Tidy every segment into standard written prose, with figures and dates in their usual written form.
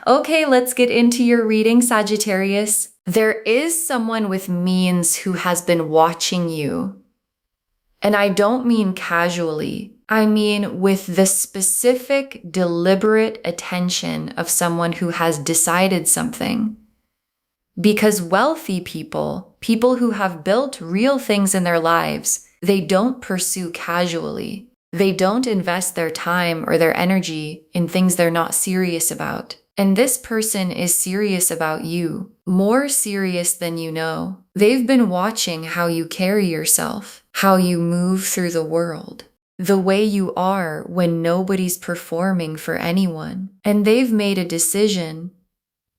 Okay, let's get into your reading, Sagittarius. There is someone with means who has been watching you. And I don't mean casually. I mean with the specific, deliberate attention of someone who has decided something. Because wealthy people, people who have built real things in their lives, they don't pursue casually. They don't invest their time or their energy in things they're not serious about. And this person is serious about you, more serious than you know. They've been watching how you carry yourself, how you move through the world, the way you are when nobody's performing for anyone. And they've made a decision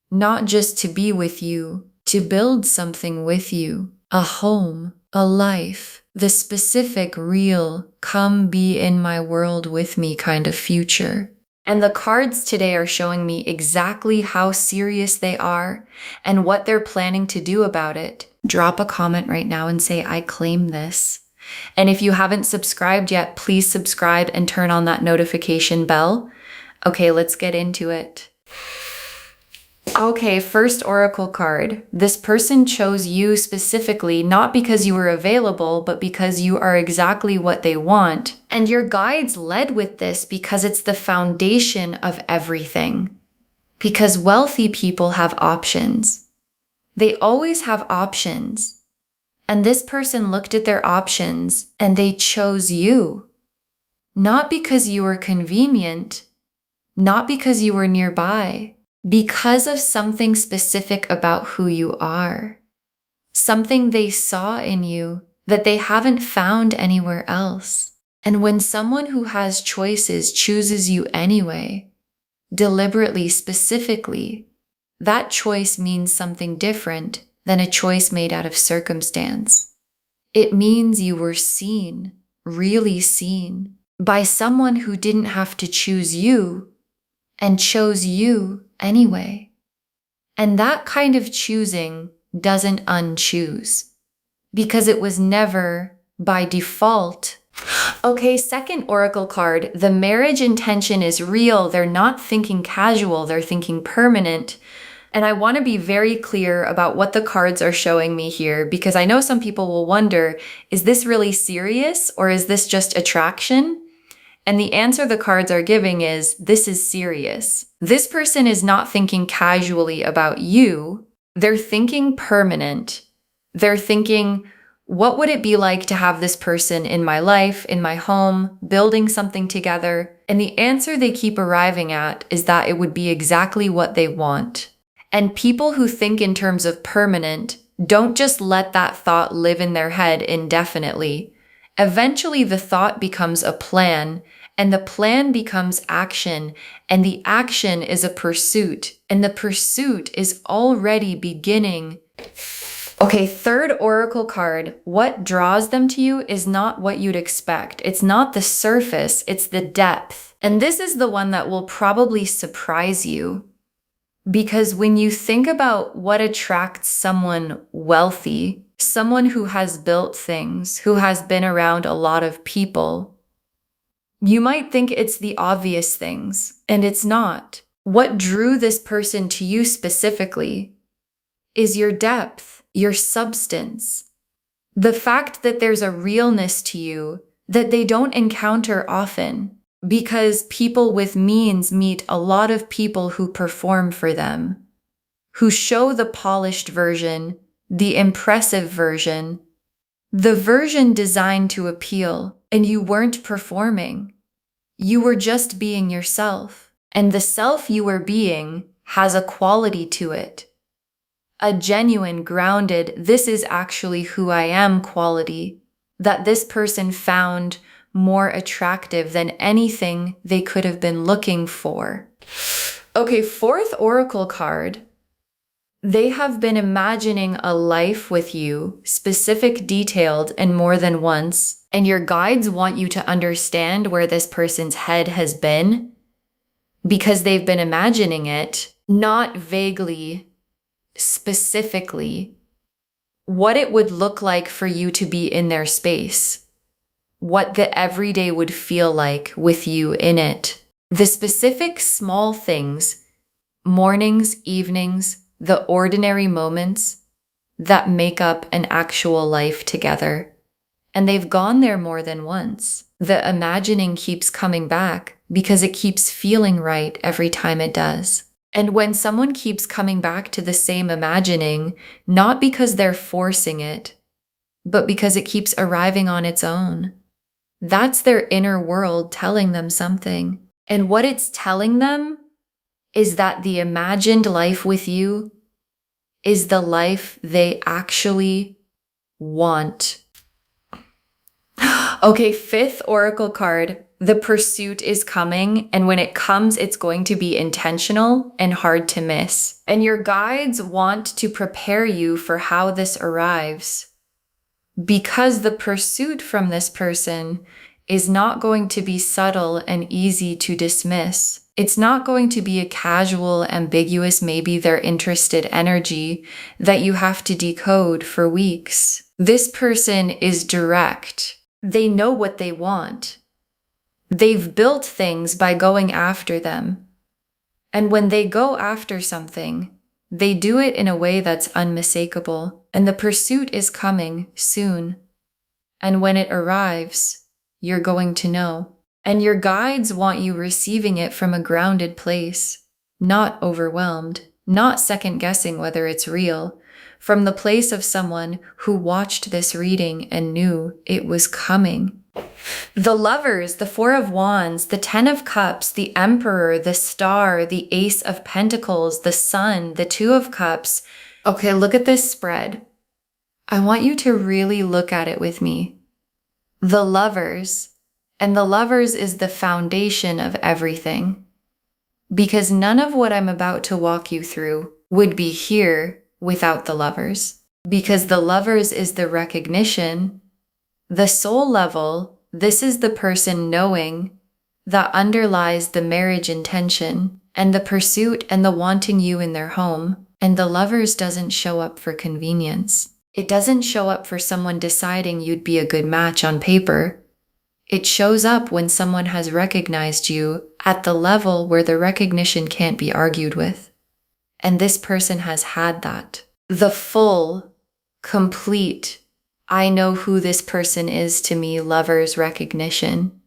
not just to be with you, to build something with you, a home, a life, the specific, real, come be in my world with me kind of future. And the cards today are showing me exactly how serious they are and what they're planning to do about it. Drop a comment right now and say, I claim this. And if you haven't subscribed yet, please subscribe and turn on that notification bell. Okay, let's get into it. Okay, first oracle card. This person chose you specifically, not because you were available, but because you are exactly what they want. And your guides led with this because it's the foundation of everything. Because wealthy people have options. They always have options. And this person looked at their options and they chose you. Not because you were convenient, not because you were nearby, because of something specific about who you are. Something they saw in you that they haven't found anywhere else. And when someone who has choices chooses you anyway, deliberately, specifically, that choice means something different than a choice made out of circumstance. It means you were seen, really seen, by someone who didn't have to choose you and chose you anyway. And that kind of choosing doesn't unchoose, because it was never by default. Okay, second oracle card. The marriage intention is real. They're not thinking casual, they're thinking permanent. And I want to be very clear about what the cards are showing me here, because I know some people will wonder, is this really serious or is this just attraction? And the answer the cards are giving is, this is serious. This person is not thinking casually about you. They're thinking permanent. They're thinking, what would it be like to have this person in my life, in my home, building something together? And the answer they keep arriving at is that it would be exactly what they want. And people who think in terms of permanent don't just let that thought live in their head indefinitely. Eventually, the thought becomes a plan, and the plan becomes action, and the action is a pursuit, and the pursuit is already beginning. Okay, third oracle card. What draws them to you is not what you'd expect. It's not the surface, it's the depth. And this is the one that will probably surprise you. Because when you think about what attracts someone wealthy, someone who has built things, who has been around a lot of people, you might think it's the obvious things, and it's not. What drew this person to you specifically is your depth, your substance. The fact that there's a realness to you that they don't encounter often, because people with means meet a lot of people who perform for them, who show the polished version, the impressive version, the version designed to appeal, and you weren't performing. You were just being yourself, and the self you were being has a quality to it. A genuine, grounded, this is actually who I am quality that this person found more attractive than anything they could have been looking for. Okay, fourth oracle card. They have been imagining a life with you, specific, detailed, and more than once, and your guides want you to understand where this person's head has been, because they've been imagining it, not vaguely, specifically, what it would look like for you to be in their space, what the everyday would feel like with you in it. The specific small things mornings, evenings, the ordinary moments that make up an actual life together. And they've gone there more than once. The imagining keeps coming back because it keeps feeling right every time it does. And when someone keeps coming back to the same imagining, not because they're forcing it, but because it keeps arriving on its own, that's their inner world telling them something. And what it's telling them is that the imagined life with you is the life they actually want. Okay, fifth oracle card. The pursuit is coming, and when it comes, it's going to be intentional and hard to miss. And your guides want to prepare you for how this arrives, because the pursuit from this person is not going to be subtle and easy to dismiss. It's not going to be a casual, ambiguous, maybe they're interested energy that you have to decode for weeks. This person is direct. They know what they want. They've built things by going after them. And when they go after something, they do it in a way that's unmistakable. And the pursuit is coming soon. And when it arrives, you're going to know. And your guides want you receiving it from a grounded place, not overwhelmed, not second-guessing whether it's real, from the place of someone who watched this reading and knew it was coming. The Lovers, the Four of Wands, the Ten of Cups, the Emperor, the Star, the Ace of Pentacles, the Sun, the Two of Cups. Okay, look at this spread. I want you to really look at it with me. The Lovers, and the Lovers is the foundation of everything. Because none of what I'm about to walk you through would be here without the Lovers. Because the Lovers is the recognition, the soul level. This is the person knowing that underlies the marriage intention and the pursuit and the wanting you in their home. And the Lovers doesn't show up for convenience. It doesn't show up for someone deciding you'd be a good match on paper. It shows up when someone has recognized you at the level where the recognition can't be argued with. And this person has had that. The full, complete, I know who this person is to me, Lovers recognition.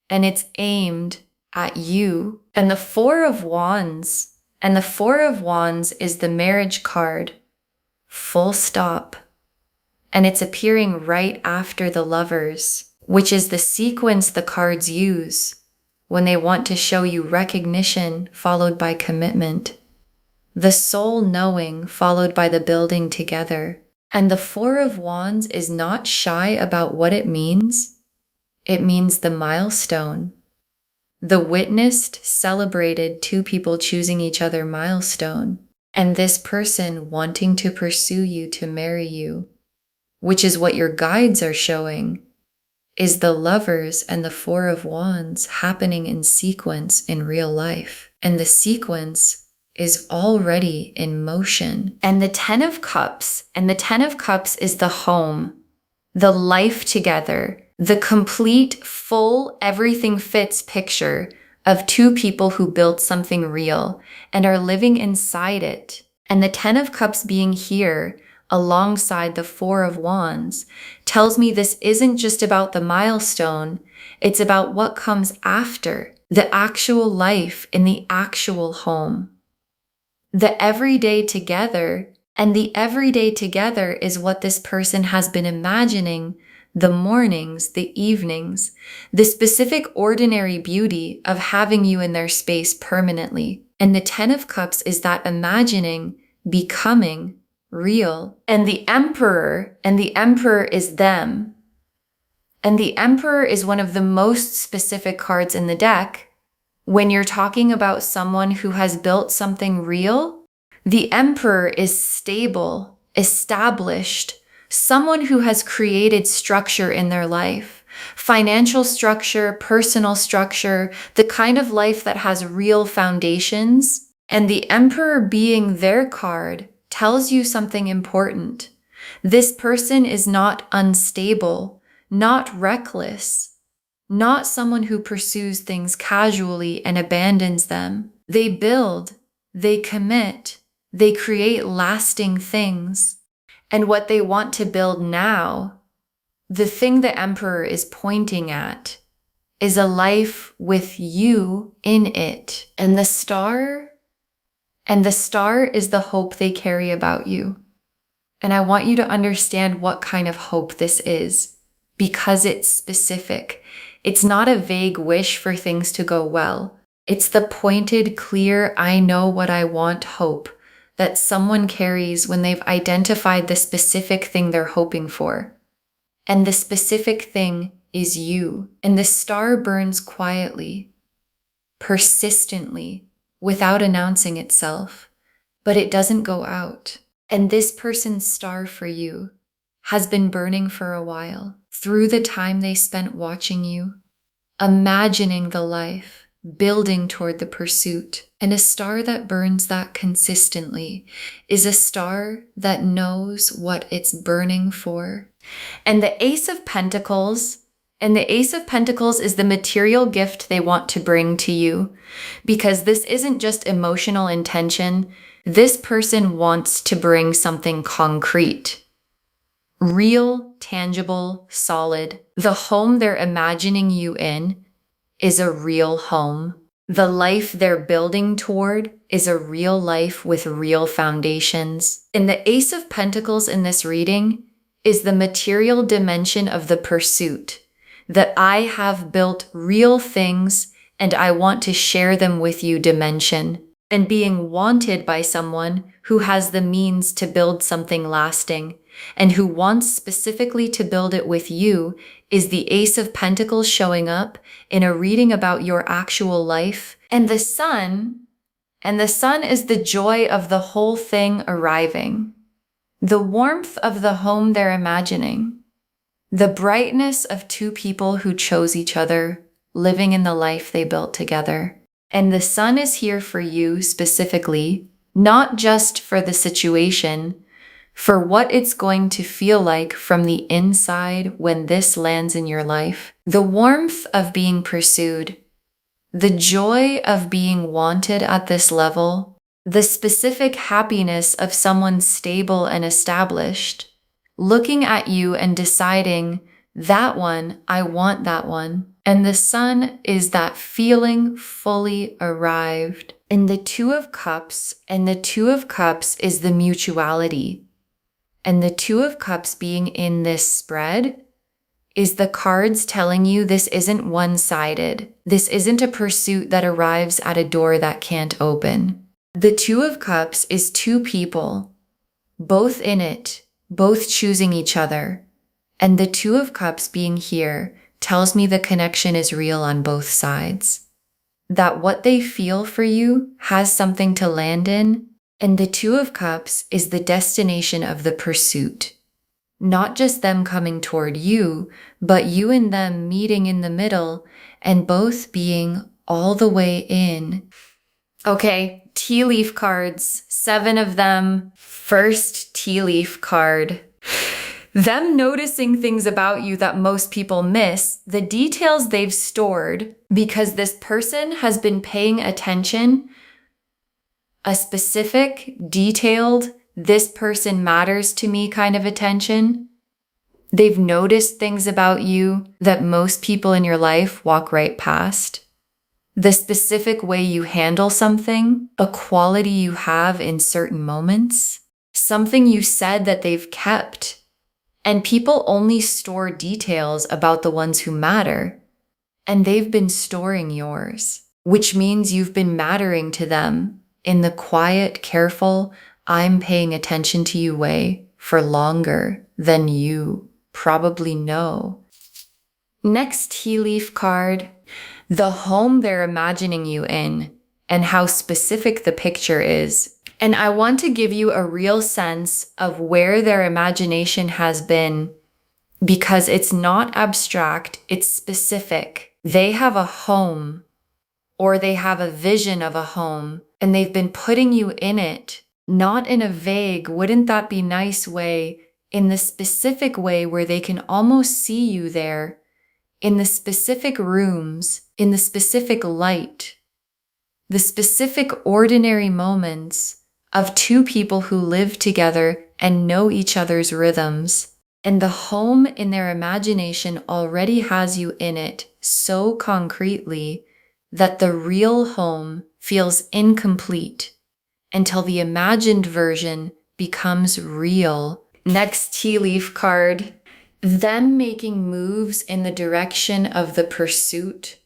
And it's aimed at you. And the Four of Wands, and the Four of Wands is the marriage card, full stop. And it's appearing right after the Lovers, which is the sequence the cards use when they want to show you recognition followed by commitment. The soul knowing followed by the building together. And the Four of Wands is not shy about what it means. It means the milestone. The witnessed, celebrated two people choosing each other milestone. And this person wanting to pursue you to marry you, which is what your guides are showing, is the Lovers and the Four of Wands happening in sequence in real life. And the sequence is already in motion. And the Ten of Cups, and the Ten of Cups is the home, the life together, the complete, full, everything fits picture of two people who built something real and are living inside it. And the Ten of Cups being here alongside the Four of Wands tells me this isn't just about the milestone, it's about what comes after, the actual life in the actual home. The everyday together, and the everyday together is what this person has been imagining, the mornings, the evenings, the specific ordinary beauty of having you in their space permanently. And the Ten of Cups is that imagining becoming real. And the Emperor is them. And the Emperor is one of the most specific cards in the deck. When you're talking about someone who has built something real, the Emperor is stable, established, someone who has created structure in their life, financial structure, personal structure, the kind of life that has real foundations. And the Emperor being their card tells you something important. This person is not unstable, not reckless, not someone who pursues things casually and abandons them. They build, they commit, they create lasting things. And what they want to build now, the thing the Emperor is pointing at, is a life with you in it. And the star is the hope they carry about you. And I want you to understand what kind of hope this is, because it's specific. It's not a vague wish for things to go well. It's the pointed, clear, I know what I want hope that someone carries when they've identified the specific thing they're hoping for. And the specific thing is you. And the star burns quietly, persistently, without announcing itself, but it doesn't go out. And this person's star for you has been burning for a while, through the time they spent watching you, imagining the life, building toward the pursuit. And a star that burns that consistently is a star that knows what it's burning for. And the Ace of Pentacles is the material gift they want to bring to you, because this isn't just emotional intention. This person wants to bring something concrete, real, tangible, solid. The home they're imagining you in is a real home. The life they're building toward is a real life with real foundations. And the Ace of Pentacles in this reading is the material dimension of the pursuit, that I have built real things and I want to share them with you dimension. And being wanted by someone who has the means to build something lasting and who wants specifically to build it with you is the Ace of Pentacles showing up in a reading about your actual life. And the sun is the joy of the whole thing arriving, the warmth of the home they're imagining, the brightness of two people who chose each other, living in the life they built together. And the sun is here for you specifically, not just for the situation, for what it's going to feel like from the inside when this lands in your life. The warmth of being pursued, the joy of being wanted at this level, the specific happiness of someone stable and established, looking at you and deciding, that one, I want that one. And the sun is that feeling fully arrived. And the Two of Cups is the mutuality. And the Two of Cups being in this spread is the cards telling you this isn't one-sided. This isn't a pursuit that arrives at a door that can't open. The Two of Cups is two people, both in it, both choosing each other. And the Two of Cups being here tells me the connection is real on both sides. That what they feel for you has something to land in, and the Two of Cups is the destination of the pursuit. Not just them coming toward you, but you and them meeting in the middle and both being all the way in. Okay, tea leaf cards, 7 of them. First tea leaf card. Them noticing things about you that most people miss, the details they've stored, because this person has been paying attention, a specific, detailed, this person matters to me kind of attention. They've noticed things about you that most people in your life walk right past. The specific way you handle something, a quality you have in certain moments, something you said that they've kept. And people only store details about the ones who matter. And they've been storing yours, which means you've been mattering to them in the quiet, careful, I'm paying attention to you way for longer than you probably know. Next tea leaf card, the home they're imagining you in and how specific the picture is. And I want to give you a real sense of where their imagination has been, because it's not abstract, it's specific. They have a home, or they have a vision of a home, and they've been putting you in it, not in a vague, wouldn't that be nice way, in the specific way where they can almost see you there, in the specific rooms, in the specific light. the specific ordinary moments of two people who live together and know each other's rhythms. And the home in their imagination already has you in it so concretely that the real home feels incomplete until the imagined version becomes real. Next tea leaf card. Them making moves in the direction of the pursuit,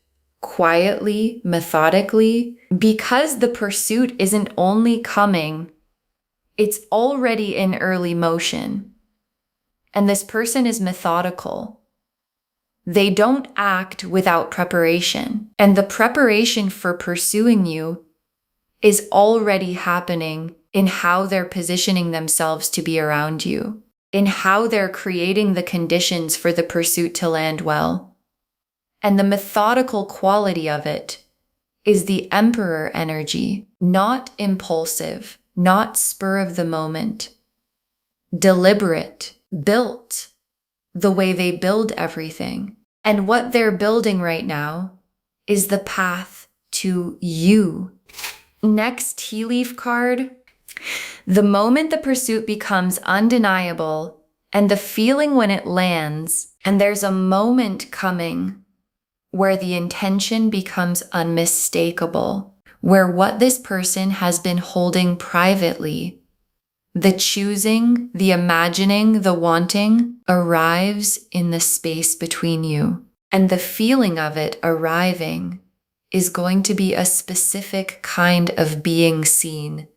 quietly, methodically, because the pursuit isn't only coming, it's already in early motion. And this person is methodical. They don't act without preparation. And the preparation for pursuing you is already happening in how they're positioning themselves to be around you, in how they're creating the conditions for the pursuit to land well. And the methodical quality of it is the Emperor energy, not impulsive, not spur of the moment, deliberate, built the way they build everything. And what they're building right now is the path to you. Next tea leaf card. The moment the pursuit becomes undeniable and the feeling when it lands, and there's a moment coming where the intention becomes unmistakable, where what this person has been holding privately, the choosing, the imagining, the wanting, arrives in the space between you. And the feeling of it arriving is going to be a specific kind of being seen.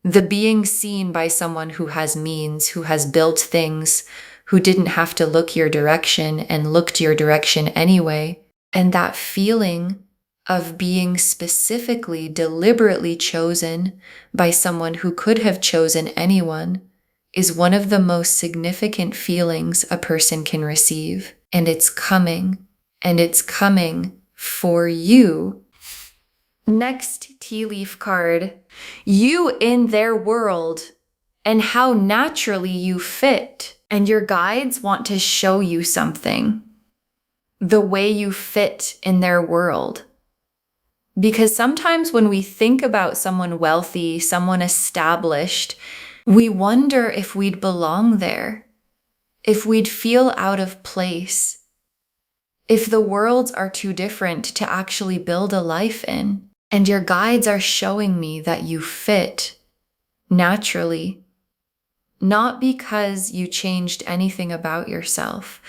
The being seen by someone who has means, who has built things, who didn't have to look your direction and looked your direction anyway. And that feeling of being specifically, deliberately chosen by someone who could have chosen anyone is one of the most significant feelings a person can receive. And it's coming for you. Next tea leaf card. You in their world and how naturally you fit. And your guides want to show you something. The way you fit in their world. Because sometimes when we think about someone wealthy, someone established, we wonder if we'd belong there, if we'd feel out of place, if the worlds are too different to actually build a life in. And your guides are showing me that you fit naturally, not because you changed anything about yourself,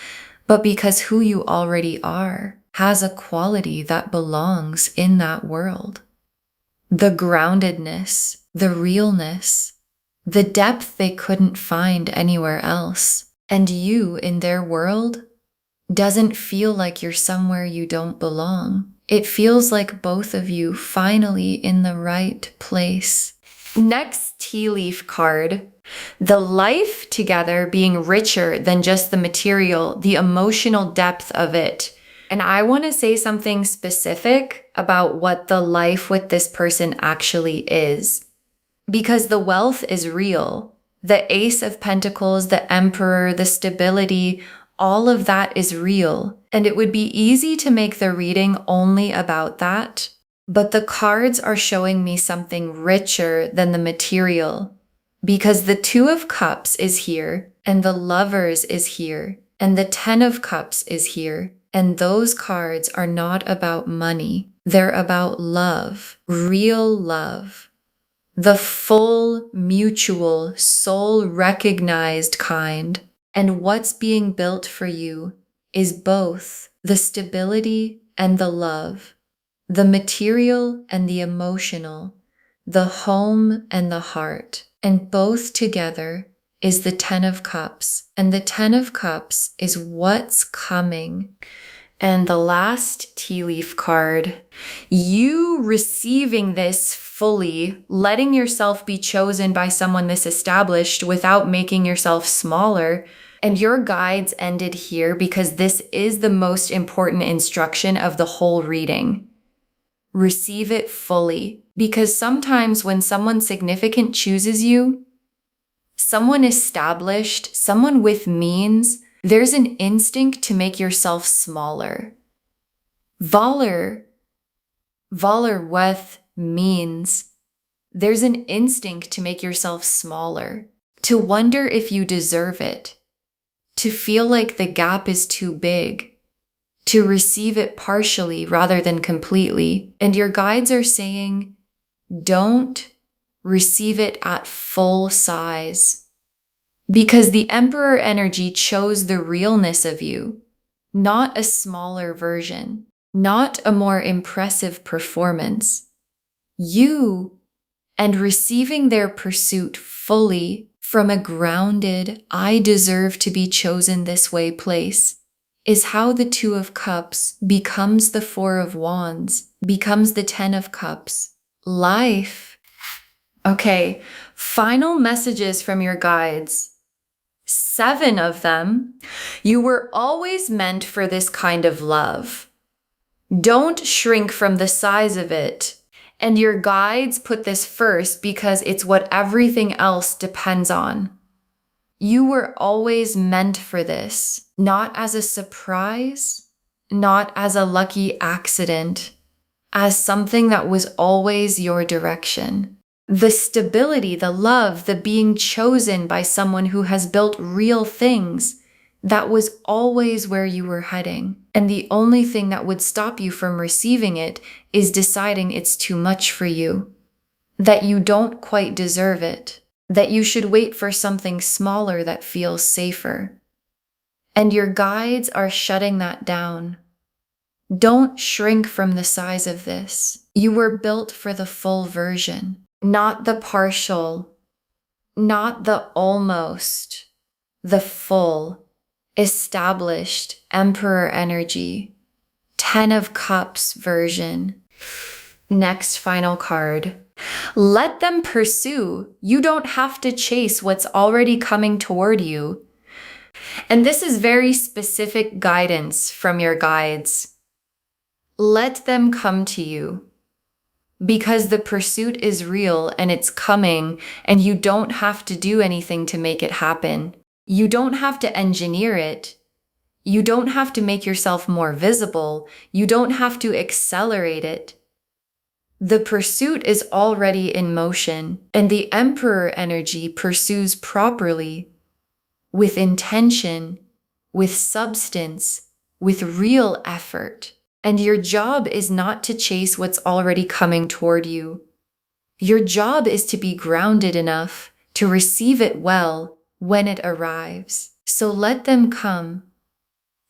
but because who you already are has a quality that belongs in that world. The groundedness, the realness, the depth they couldn't find anywhere else. And you in their world doesn't feel like you're somewhere you don't belong. It feels like both of you finally in the right place. Next tea leaf card. The life together being richer than just the material, the emotional depth of it. And I want to say something specific about what the life with this person actually is. Because the wealth is real. The Ace of Pentacles, the Emperor, the stability, all of that is real. And it would be easy to make the reading only about that. But the cards are showing me something richer than the material. Because the Two of Cups is here, and the Lovers is here, and the Ten of Cups is here. And those cards are not about money. They're about love, real love. The full, mutual, soul-recognized kind. And what's being built for you is both the stability and the love, the material and the emotional, the home and the heart. And both together is the Ten of Cups. And the Ten of Cups is what's coming. And the last tea leaf card, you receiving this fully, letting yourself be chosen by someone this established without making yourself smaller. And your guides ended here because this is the most important instruction of the whole reading. Receive it fully. Because sometimes when someone significant chooses you, someone established, someone with means, there's an instinct to make yourself smaller. Valer with means. There's an instinct to make yourself smaller, to wonder if you deserve it, to feel like the gap is too big, to receive it partially rather than completely. And your guides are saying, don't receive it at full size. Because the Emperor energy chose the realness of you, not a smaller version, not a more impressive performance. You, and receiving their pursuit fully from a grounded, I deserve to be chosen this way place, is how the Two of Cups becomes the Four of Wands, becomes the Ten of Cups. Life. Okay, final messages from your guides. 7 of them. You were always meant for this kind of love. Don't shrink from the size of it. And your guides put this first because it's what everything else depends on. You were always meant for this, not as a surprise, not as a lucky accident, as something that was always your direction. The stability, the love, the being chosen by someone who has built real things, that was always where you were heading. And the only thing that would stop you from receiving it is deciding it's too much for you, that you don't quite deserve it, that you should wait for something smaller that feels safer. And your guides are shutting that down. Don't shrink from the size of this. You were built for the full version. Not the partial, not the almost, the full, established Emperor energy, 10 of Cups version. Next final card. Let them pursue. You don't have to chase what's already coming toward you. And this is very specific guidance from your guides. Let them come to you. Because the pursuit is real and it's coming, and you don't have to do anything to make it happen. You don't have to engineer it. You don't have to make yourself more visible. You don't have to accelerate it. The pursuit is already in motion, and the Emperor energy pursues properly, with intention, with substance, with real effort. And your job is not to chase what's already coming toward you. Your job is to be grounded enough to receive it well when it arrives. So let them come.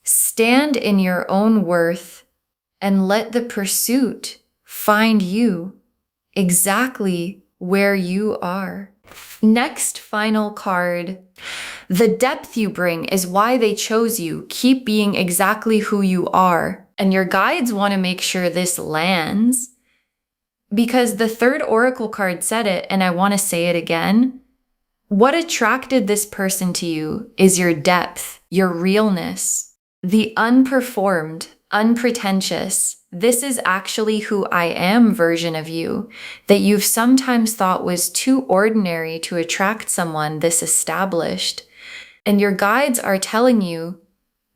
Stand in your own worth and let the pursuit find you exactly where you are. Next final card. The depth you bring is why they chose you. Keep being exactly who you are. And your guides want to make sure this lands because the third oracle card said it, and I want to say it again. What attracted this person to you is your depth, your realness, the unperformed, unpretentious, this is actually who I am version of you that you've sometimes thought was too ordinary to attract someone this established. And your guides are telling you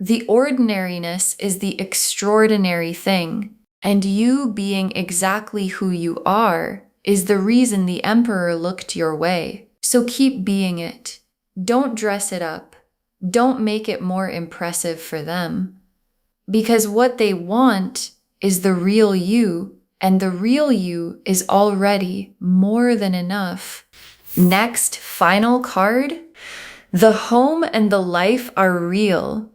the ordinariness is the extraordinary thing, and you being exactly who you are is the reason the Emperor looked your way. So keep being it. Don't dress it up. Don't make it more impressive for them. Because what they want is the real you, and the real you is already more than enough. Next, final card. The home and the life are real.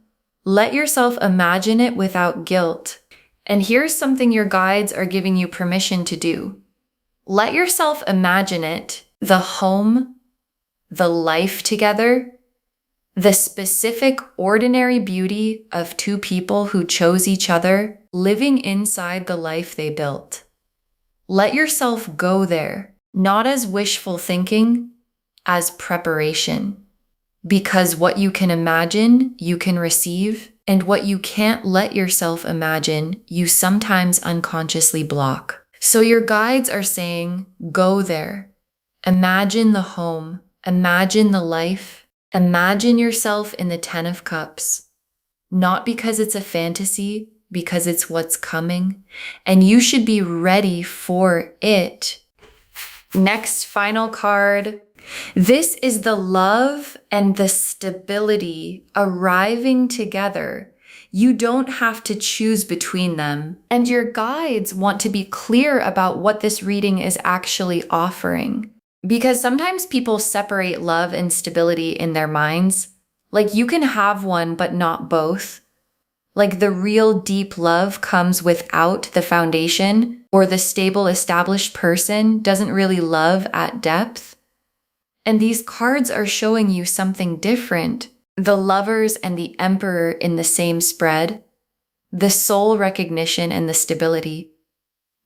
Let yourself imagine it without guilt. And here's something your guides are giving you permission to do. Let yourself imagine it, the home, the life together, the specific ordinary beauty of two people who chose each other, living inside the life they built. Let yourself go there, not as wishful thinking, as preparation. Because what you can imagine, you can receive, and what you can't let yourself imagine, you sometimes unconsciously block. So your guides are saying, go there. Imagine the home, imagine the life, imagine yourself in the 10 of Cups. Not because it's a fantasy, because it's what's coming, and you should be ready for it. Next, final card. This is the love and the stability arriving together. You don't have to choose between them. And your guides want to be clear about what this reading is actually offering. Because sometimes people separate love and stability in their minds. Like you can have one, but not both. Like the real deep love comes without the foundation, or the stable established person doesn't really love at depth. And these cards are showing you something different. The Lovers and the Emperor in the same spread, the soul recognition and the stability,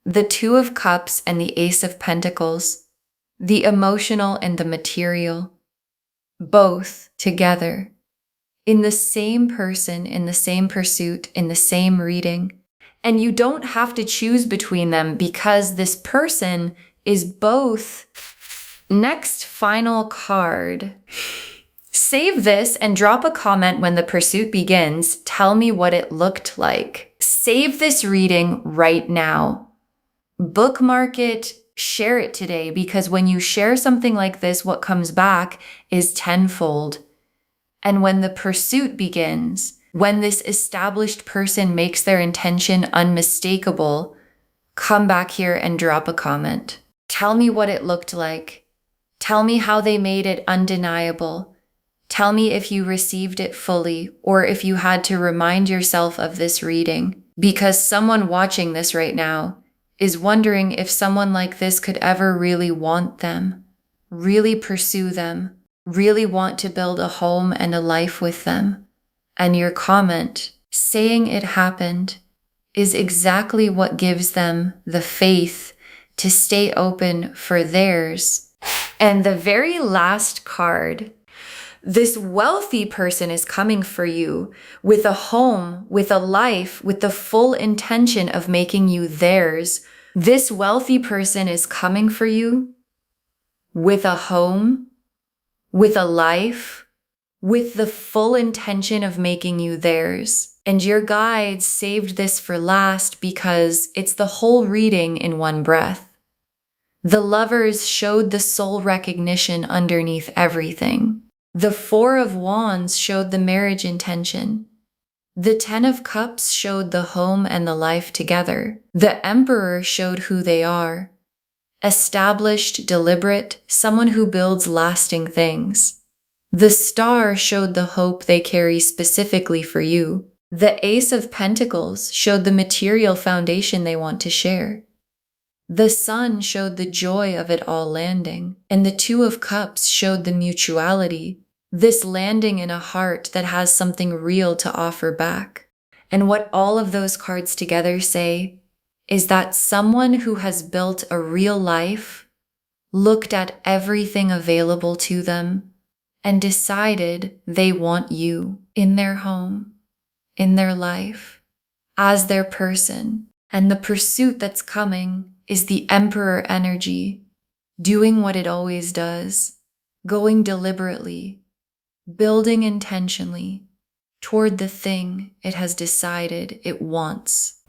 the Two of Cups and the Ace of Pentacles, the emotional and the material, both together, in the same person, in the same pursuit, in the same reading. And you don't have to choose between them because this person is both. Next, final card. Save this and drop a comment when the pursuit begins. Tell me what it looked like. Save this reading right now. Bookmark it, share it today, because when you share something like this, what comes back is tenfold. And when the pursuit begins, when this established person makes their intention unmistakable, come back here and drop a comment. Tell me what it looked like. Tell me how they made it undeniable. Tell me if you received it fully, or if you had to remind yourself of this reading, because someone watching this right now is wondering if someone like this could ever really want them, really pursue them, really want to build a home and a life with them. And your comment, saying it happened, is exactly what gives them the faith to stay open for theirs. And the very last card. This wealthy person is coming for you with a home, with a life, with the full intention of making you theirs. This wealthy person is coming for you with a home, with a life, with the full intention of making you theirs. And your guides saved this for last because it's the whole reading in one breath. The Lovers showed the soul recognition underneath everything. The Four of Wands showed the marriage intention. The Ten of Cups showed the home and the life together. The Emperor showed who they are. Established, deliberate, someone who builds lasting things. The Star showed the hope they carry specifically for you. The Ace of Pentacles showed the material foundation they want to share. The Sun showed the joy of it all landing, and the Two of Cups showed the mutuality, this landing in a heart that has something real to offer back. And what all of those cards together say is that someone who has built a real life looked at everything available to them and decided they want you in their home, in their life, as their person. And the pursuit that's coming is the Emperor energy, doing what it always does, going deliberately, building intentionally toward the thing it has decided it wants.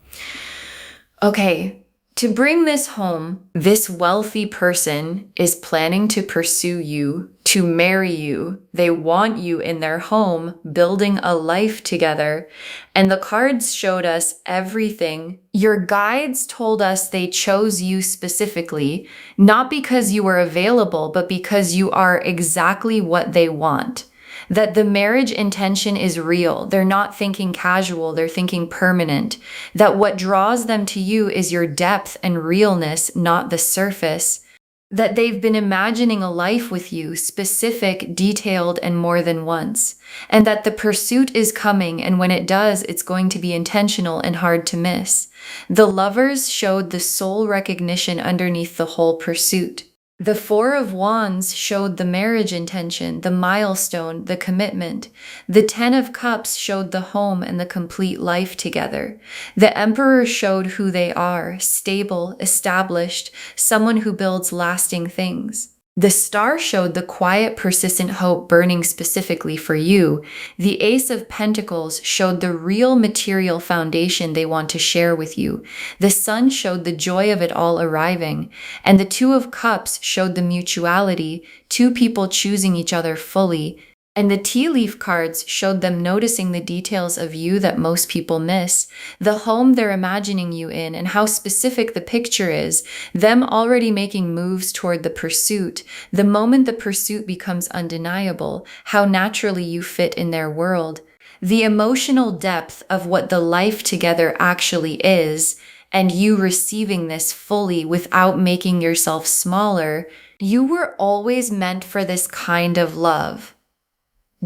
Okay, to bring this home, this wealthy person is planning to pursue you, to marry you. They want you in their home, building a life together. And the cards showed us everything. Your guides told us they chose you specifically, not because you were available, but because you are exactly what they want. That the marriage intention is real. They're not thinking casual, they're thinking permanent. That what draws them to you is your depth and realness, not the surface. That they've been imagining a life with you, specific, detailed, and more than once. And that the pursuit is coming, and when it does, it's going to be intentional and hard to miss. The Lovers showed the soul recognition underneath the whole pursuit. The Four of Wands showed the marriage intention, the milestone, the commitment. The Ten of Cups showed the home and the complete life together. The Emperor showed who they are, stable, established, someone who builds lasting things. The star showed the quiet, persistent hope burning specifically for you. The Ace of Pentacles showed the real material foundation they want to share with you. The Sun showed the joy of it all arriving. And the Two of Cups showed the mutuality, two people choosing each other fully. And the tea leaf cards showed them noticing the details of you that most people miss, the home they're imagining you in, and how specific the picture is, them already making moves toward the pursuit. The moment the pursuit becomes undeniable, how naturally you fit in their world. The emotional depth of what the life together actually is, and you receiving this fully without making yourself smaller. You were always meant for this kind of love.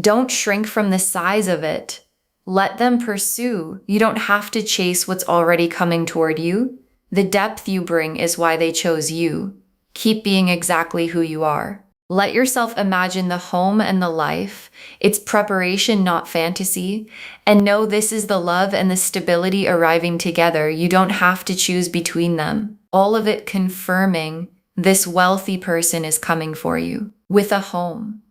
Don't shrink from the size of it. Let them pursue. You don't have to chase what's already coming toward you. The depth you bring is why they chose you. Keep being exactly who you are. Let yourself imagine the home and the life. It's preparation, not fantasy. And know this is the love and the stability arriving together. You don't have to choose between them. All of it confirming this wealthy person is coming for you with a home,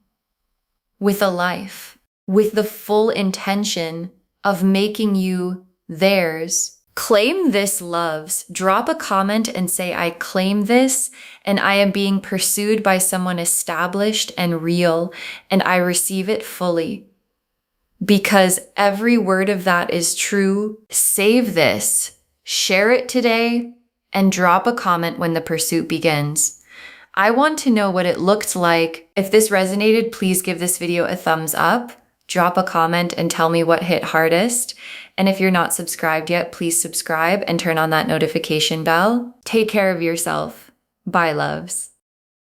with a life, with the full intention of making you theirs. Claim this, loves. Drop a comment and say, I claim this, and I am being pursued by someone established and real, and I receive it fully. Because every word of that is true. Save this, share it today, and drop a comment when the pursuit begins. I want to know what it looked like. If this resonated, please give this video a thumbs up, drop a comment and tell me what hit hardest. And if you're not subscribed yet, please subscribe and turn on that notification bell. Take care of yourself. Bye, loves.